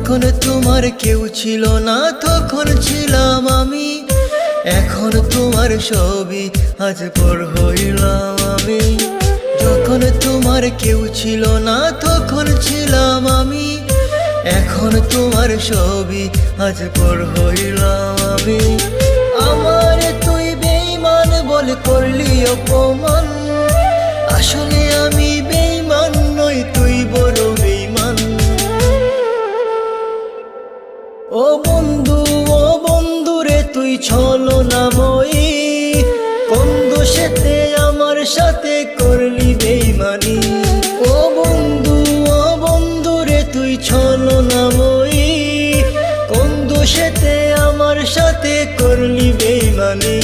যখন তোমার কেউ ছিল না তখন ছিলাম আমি, এখন তোমার ছবি আজ পর হইলাম আমি। যখন তোমার কেউ ছিল না তখন ছিলাম আমি, এখন তোমার ছবি আজ পর হইলাম আমি। আমার তুই বেঈমান বলে করলি অপমান, আসলে আমি বেঈমান নই, তুই বড় বেঈমান। ও বন্ধু রে তুই ছলনাময়ী, কোন দোষেতে আমার সাথে করলি বেঈমানি। ও বন্ধু রে তুই ছলনাময়ী, কোন দোষেতে আমার সাথে করলি বেঈমানি।